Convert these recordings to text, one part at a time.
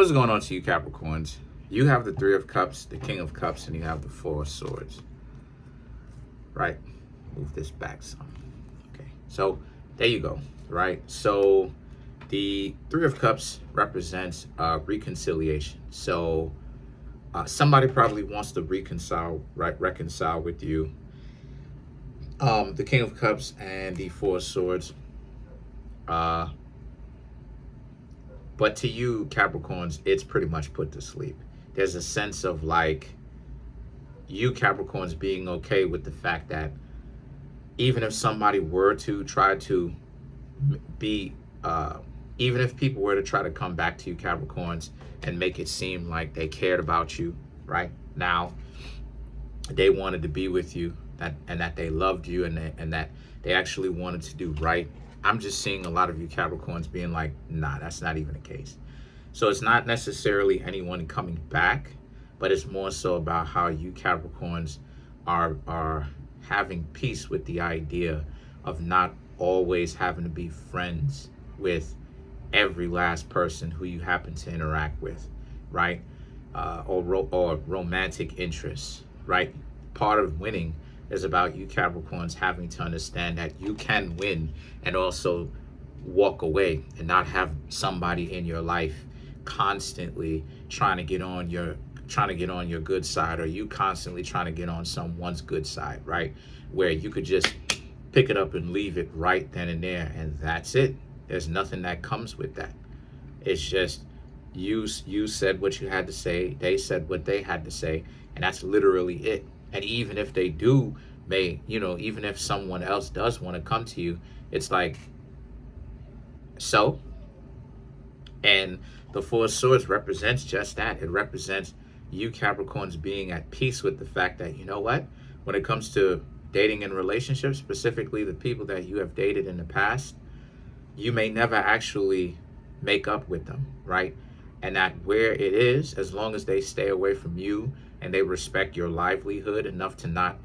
What's going on to you, Capricorns? You have the Three of Cups, the King of Cups, and you have the Four of Swords. Right? Move this back some. Okay. So there you go. Right? So the Three of Cups represents reconciliation. So somebody probably wants to reconcile with you. The King of Cups and the Four of Swords. But to you, Capricorns, it's pretty much put to sleep. There's a sense of like you, Capricorns, being okay with the fact that even if somebody were to try to be, even if people were to try to come back to you, Capricorns, and make it seem like they cared about you, right? Now, they wanted to be with you, and that they loved you, and that they actually wanted to do right. I'm just seeing a lot of you Capricorns being like, nah, that's not even the case. So it's not necessarily anyone coming back, but it's more so about how you Capricorns are having peace with the idea of not always having to be friends with every last person who you happen to interact with, right? Or romantic interests, right? Part of winning is about you Capricorns having to understand that you can win and also walk away and not have somebody in your life constantly trying to get on your good side, or you constantly trying to get on someone's good side, right? Where you could just pick it up and leave it right then and there, and that's it. There's nothing that comes with that. It's just you said what you had to say, they said what they had to say, and that's literally it. And even if they do, even if someone else does want to come to you, it's like, so. And the Four of Swords represents just that. It represents you Capricorns being at peace with the fact that, you know what, when it comes to dating and relationships, specifically the people that you have dated in the past, you may never actually make up with them, right? And that where it is, as long as they stay away from you and they respect your livelihood enough to not,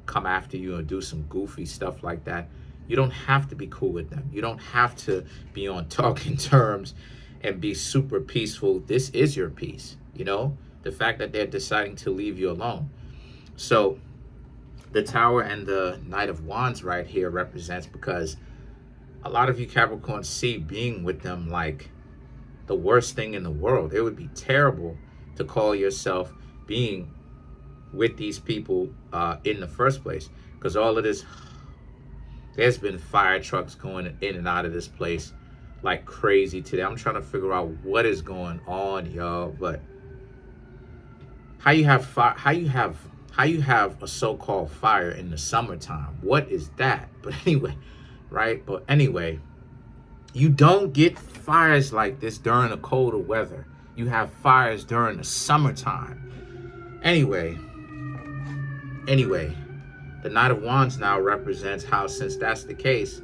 come after you and do some goofy stuff like that, you don't have to be cool with them. You don't have to be on talking terms and be super peaceful. This is your peace, the fact that they're deciding to leave you alone. So the Tower and the Knight of Wands right here represents, because a lot of you Capricorns see being with them like the worst thing in the world. It would be terrible to call yourself being with these people in the first place, because all of this, there's been fire trucks going in and out of this place like crazy today. I'm trying to figure out what is going on, y'all. But how you have a so-called fire in the summertime? What is that? But anyway, right? But anyway, you don't get fires like this during the colder weather. You have fires during the summertime. Anyway, the Knight of Wands now represents how, since that's the case,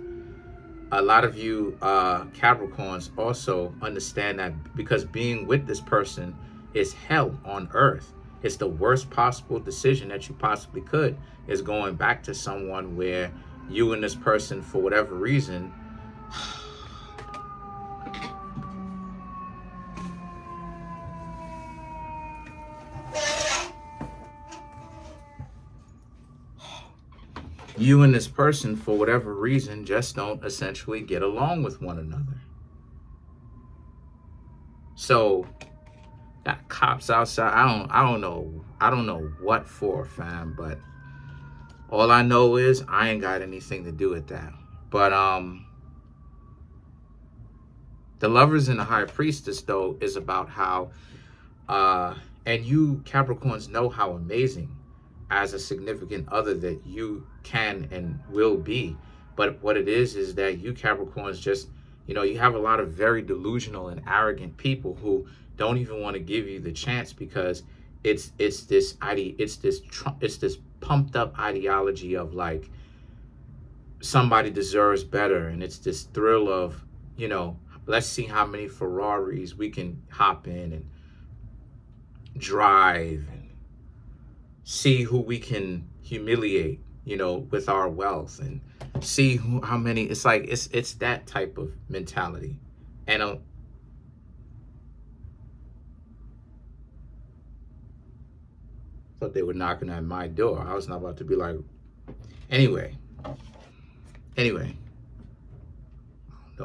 a lot of you Capricorns also understand that, because being with this person is hell on earth. It's the worst possible decision that you possibly could, is going back to someone where you and this person, for whatever reason, just don't essentially get along with one another. So got cops outside. I don't know what for, fam, but all I know is I ain't got anything to do with that. But the Lovers and the High Priestess, though, is about how and you Capricorns know how amazing as a significant other that you can and will be. But what it is that you Capricorns just, you have a lot of very delusional and arrogant people who don't even want to give you the chance, because it's this pumped up ideology of like somebody deserves better, and it's this thrill of, let's see how many Ferraris we can hop in and drive, and see who we can humiliate, with our wealth, and see how many. It's like it's that type of mentality. And thought they were knocking at my door. I was not about to be like, anyway.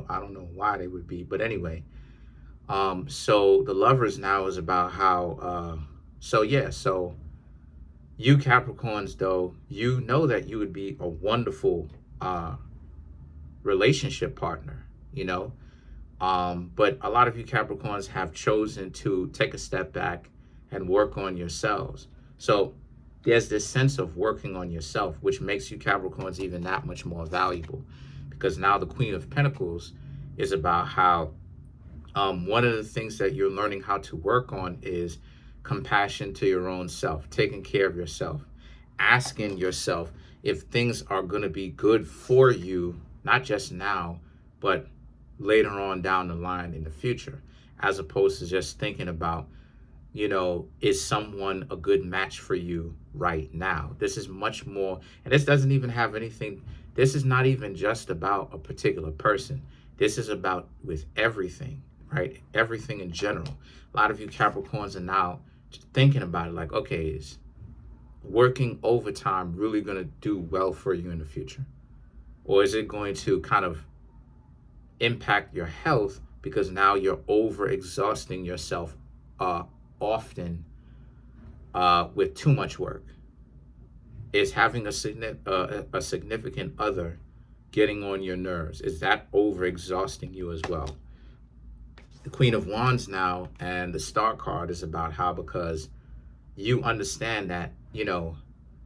I don't know why they would be, but anyway. So the Lovers now is about how, so you Capricorns, though, you know that you would be a wonderful relationship partner, you know. But a lot of you Capricorns have chosen to take a step back and work on yourselves. So there's this sense of working on yourself, which makes you Capricorns even that much more valuable, because now the Queen of Pentacles is about how one of the things that you're learning how to work on is compassion to your own self, taking care of yourself, asking yourself if things are going to be good for you, not just now, but later on down the line in the future, as opposed to just thinking about, you know, is someone a good match for you right now? This is much more, and this doesn't even have anything, this is not even just about a particular person. This is about with everything, right? Everything in general. A lot of you Capricorns are now thinking about it like, okay, is working overtime really going to do well for you in the future? Or is it going to kind of impact your health because now you're over exhausting yourself often with too much work? Is having a significant other getting on your nerves? Is that over exhausting you as well? The Queen of Wands now and the Star card is about how, because you understand that, you know,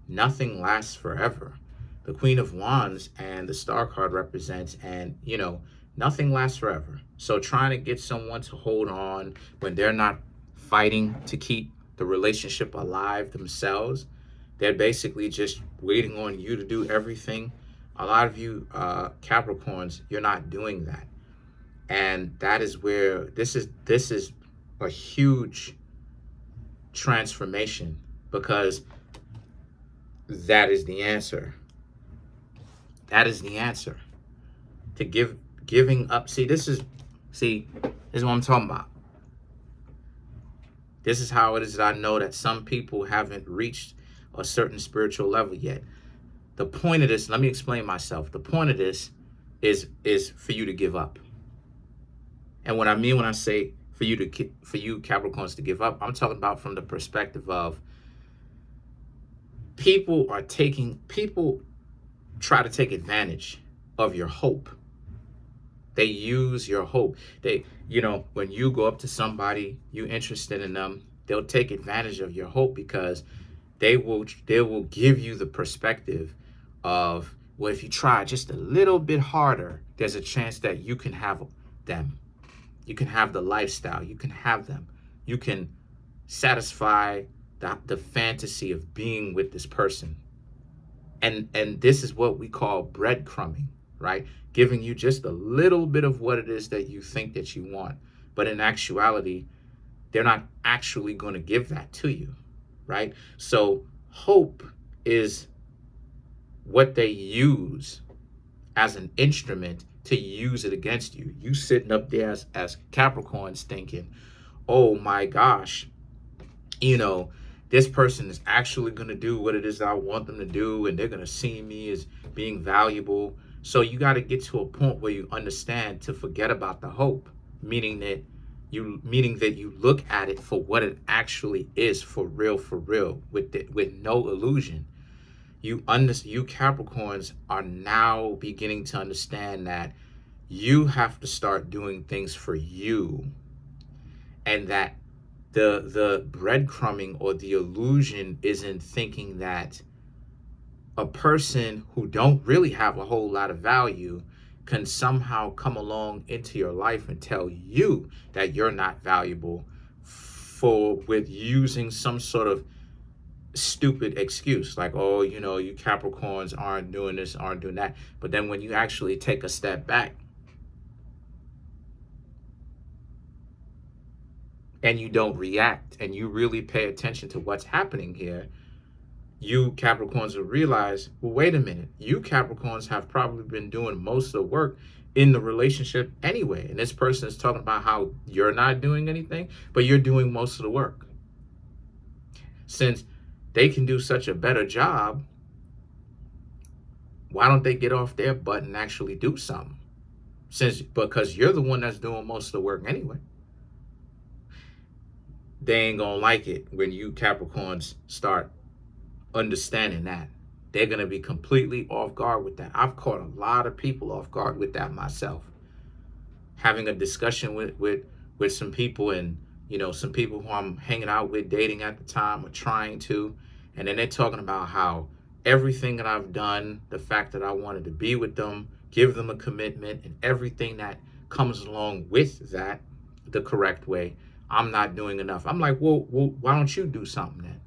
nothing lasts forever. The Queen of Wands and the Star card represents, and, you know, nothing lasts forever. So trying to get someone to hold on when they're not fighting to keep the relationship alive themselves, they're basically just waiting on you to do everything. A lot of you Capricorns, you're not doing that. And that is where this is a huge transformation, because that is the answer. That is the answer. To giving up. This is what I'm talking about. This is how it is that I know that some people haven't reached a certain spiritual level yet. The point of this, let me explain myself. The point of this is for you to give up. And what I mean when I say for you Capricorns to give up, I'm talking about from the perspective of people try to take advantage of your hope. They use your hope. They, you know, when you go up to somebody, you're interested in them, they'll take advantage of your hope, because they will give you the perspective of, well, if you try just a little bit harder, there's a chance that you can have them. You can have the lifestyle. You can have them. You can satisfy the fantasy of being with this person. And this is what we call breadcrumbing, right? Giving you just a little bit of what it is that you think that you want. But in actuality, they're not actually going to give that to you, right? So hope is what they use as an instrument to use it against you. You sitting up there as Capricorns thinking, oh my gosh, you know, this person is actually going to do what it is that I want them to do, and they're going to see me as being valuable. So you got to get to a point where you understand to forget about the hope, meaning that you look at it for what it actually is, for real, with no illusion. You Capricorns are now beginning to understand that you have to start doing things for you, and that the breadcrumbing or the illusion isn't thinking that a person who don't really have a whole lot of value can somehow come along into your life and tell you that you're not valuable with using some sort of stupid excuse, like, oh, you know, you Capricorns aren't doing this, aren't doing that. But then when you actually take a step back and you don't react and you really pay attention to what's happening here, you Capricorns will realize, well, wait a minute, you Capricorns have probably been doing most of the work in the relationship anyway. And this person is talking about how you're not doing anything, but you're doing most of the work. Since they can do such a better job. Why don't they get off their butt and actually do something? Because you're the one that's doing most of the work anyway. They ain't gonna like it when you Capricorns start understanding that. They're gonna be completely off guard with that. I've caught a lot of people off guard with that myself. Having a discussion with some people, and some people who I'm hanging out with, dating at the time, or trying to, and then they're talking about how everything that I've done, the fact that I wanted to be with them, give them a commitment, and everything that comes along with that, the correct way, I'm not doing enough. I'm like, well, why don't you do something then?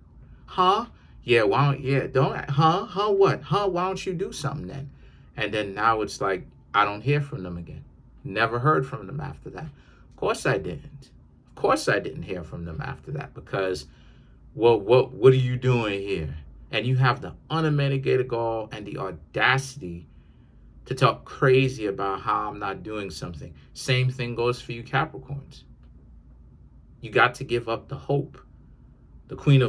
Huh? Yeah, why don't, yeah, don't, huh, what? Huh, why don't you do something then? And then now it's like, I don't hear from them again. Never heard from them after that. Of course I didn't. Of course I didn't hear from them after that, because, well, what are you doing here? And you have the unmitigated gall and the audacity to talk crazy about how I'm not doing something. Same thing goes for you Capricorns. You got to give up the hope. The Queen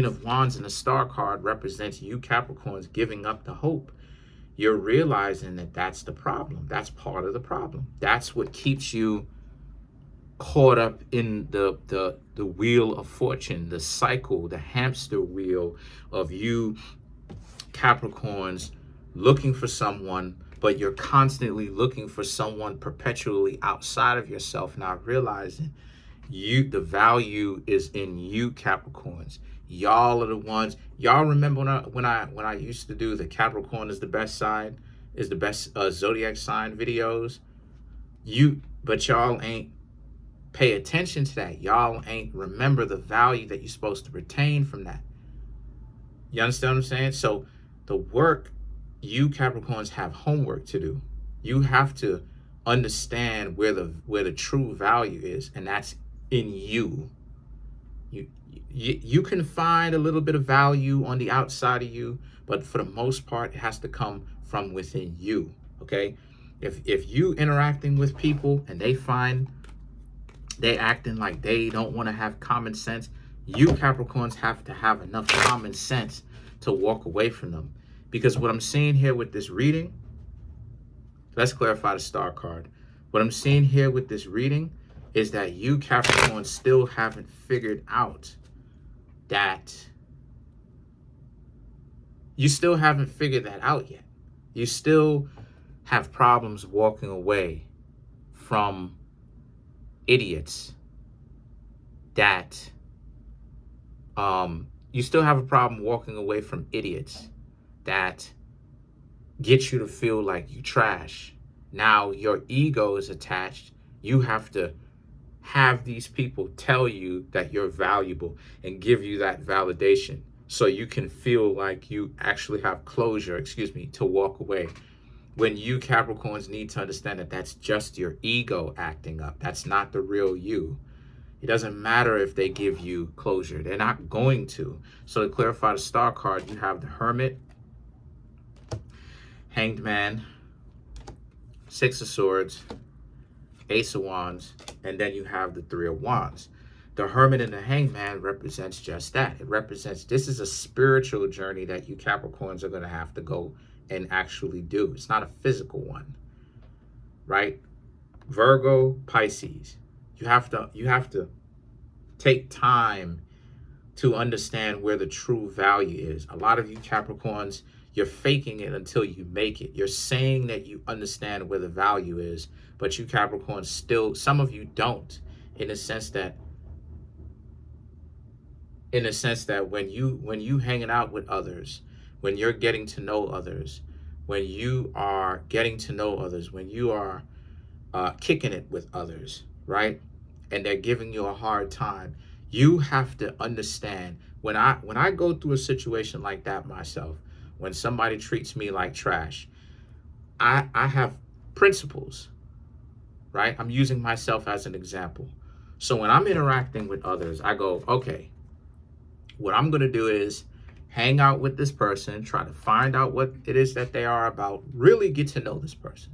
of Wands and the Star card represents you Capricorns giving up the hope. You're realizing that that's the problem. That's part of the problem. That's what keeps you caught up in the wheel of fortune, the cycle, the hamster wheel of you Capricorns looking for someone, but you're constantly looking for someone perpetually outside of yourself, not realizing the value is in you Capricorns. Y'all are the ones. Y'all remember when I used to do the Capricorn is the best zodiac sign videos? But y'all ain't pay attention to that. Y'all ain't remember the value that you're supposed to retain from that. You understand what I'm saying? So the work, you Capricorns have homework to do. You have to understand where the true value is, and that's in you. You can find a little bit of value on the outside of you, but for the most part, it has to come from within you. Okay? If you interacting with people and they acting like they don't want to have common sense, you Capricorns have to have enough common sense to walk away from them. Because what I'm seeing here with this reading, let's clarify the Star card. What I'm seeing here with this reading is that you Capricorns still haven't figured out that. You still haven't figured that out yet. You still have problems walking away from idiots that you still have a problem walking away from idiots that get you to feel like you trash. Now your ego is attached. You have to have these people tell you that you're valuable and give you that validation so you can feel like you actually have closure, to walk away. When you Capricorns need to understand that that's just your ego acting up. That's not the real you. It doesn't matter if they give you closure. They're not going to. So to clarify the Star card, you have the Hermit, Hanged Man, Six of Swords, Ace of Wands, and then you have the Three of Wands. The Hermit and the Hanged Man represents just that. It represents, this is a spiritual journey that you Capricorns are going to have to go and actually do. It's not a physical one, right? Virgo, Pisces. You have to take time to understand where the true value is. A lot of you Capricorns, you're faking it until you make it. You're saying that you understand where the value is, but you Capricorns still, some of you don't, in the sense that when you hanging out with others, when you're getting to know others, when you are getting to know others, when you are kicking it with others, right? And they're giving you a hard time, you have to understand, when I go through a situation like that myself, when somebody treats me like trash, I have principles, right? I'm using myself as an example. So when I'm interacting with others, I go, okay, what I'm going to do is hang out with this person, try to find out what it is that they are about, really get to know this person.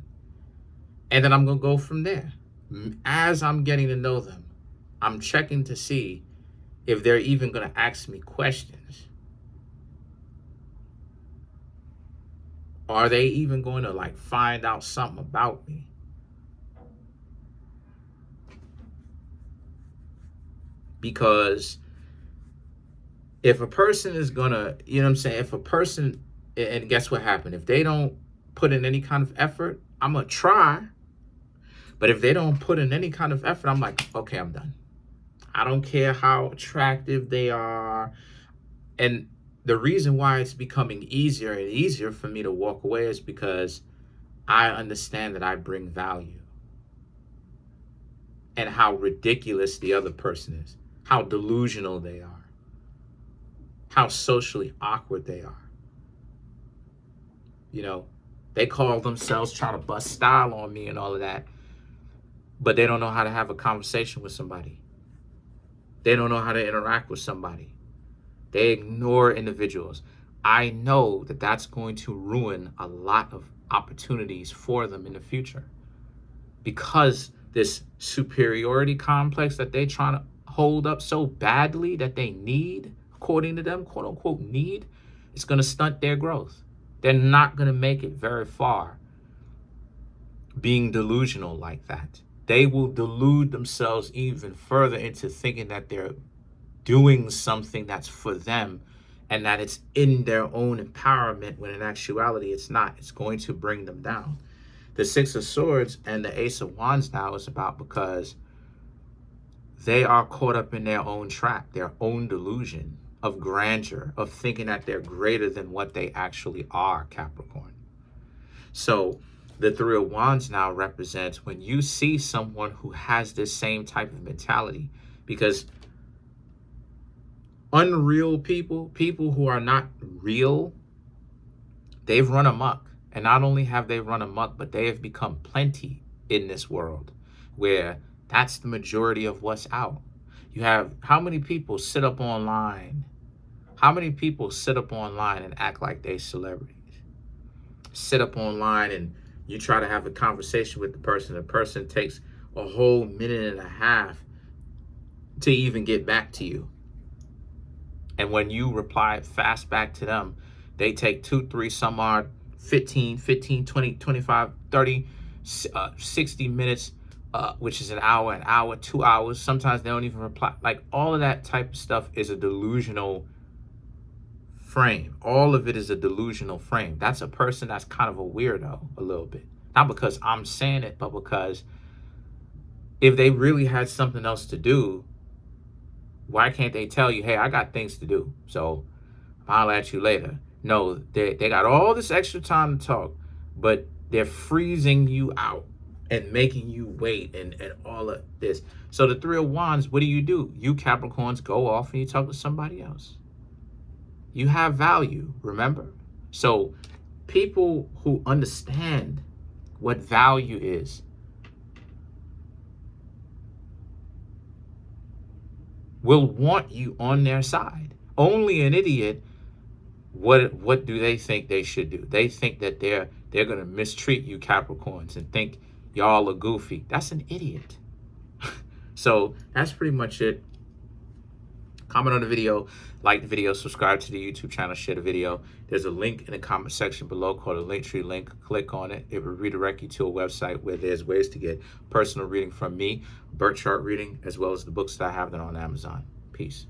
And then I'm going to go from there. As I'm getting to know them, I'm checking to see if they're even going to ask me questions. Are they even going to like find out something about me? Because if a person is gonna, you know what I'm saying, if a person, and guess what happened? If they don't put in any kind of effort, I'm gonna try. But if they don't put in any kind of effort, I'm like, okay, I'm done. I don't care how attractive they are. And the reason why it's becoming easier and easier for me to walk away is because I understand that I bring value. And how ridiculous the other person is, how delusional they are, how socially awkward they are. You know, they call themselves trying to bust style on me and all of that, but they don't know how to have a conversation with somebody. They don't know how to interact with somebody. They ignore individuals. I know that that's going to ruin a lot of opportunities for them in the future, because this superiority complex that they trying to hold up so badly that they need, according to them, quote unquote need, it's going to stunt their growth. They're not going to make it very far being delusional like that. They will delude themselves even further into thinking that they're doing something that's for them and that it's in their own empowerment, when in actuality it's not. It's going to bring them down. The Six of Swords and the Ace of Wands now is about because they are caught up in their own trap, their own delusion of grandeur, of thinking that they're greater than what they actually are, Capricorn. So the Three of Wands now represents when you see someone who has this same type of mentality, because unreal people, people who are not real, they've run amok. And not only have they run amok, but they have become plenty in this world, where that's the majority of what's out. You have, how many people sit up online? How many people sit up online and act like they celebrities? Sit up online and you try to have a conversation with the person takes a whole minute and a half to even get back to you. And when you reply fast back to them, they take 2, 3, some odd 15, 20, 25, 30, 60 minutes, which is an hour, 2 hours. Sometimes they don't even reply. Like, all of that type of stuff is a delusional frame. All of it is a delusional frame. That's a person that's kind of a weirdo a little bit. Not because I'm saying it, but because if they really had something else to do, why can't they tell you, hey, I got things to do, so I'll at you later? No, they got all this extra time to talk, but they're freezing you out and making you wait and all of this. So the Three of Wands, what do? You Capricorns go off and you talk to somebody else. You have value, remember? So people who understand what value is will want you on their side. Only an idiot, what do they think they should do? They think that they're going to mistreat you Capricorns and think y'all are goofy. That's an idiot. So that's pretty much it. Comment on the video, like the video, subscribe to the YouTube channel, share the video. There's a link in the comment section below called a Linktree link. Click on it. It will redirect you to a website where there's ways to get personal reading from me, birth chart reading, as well as the books that I have that are on Amazon. Peace.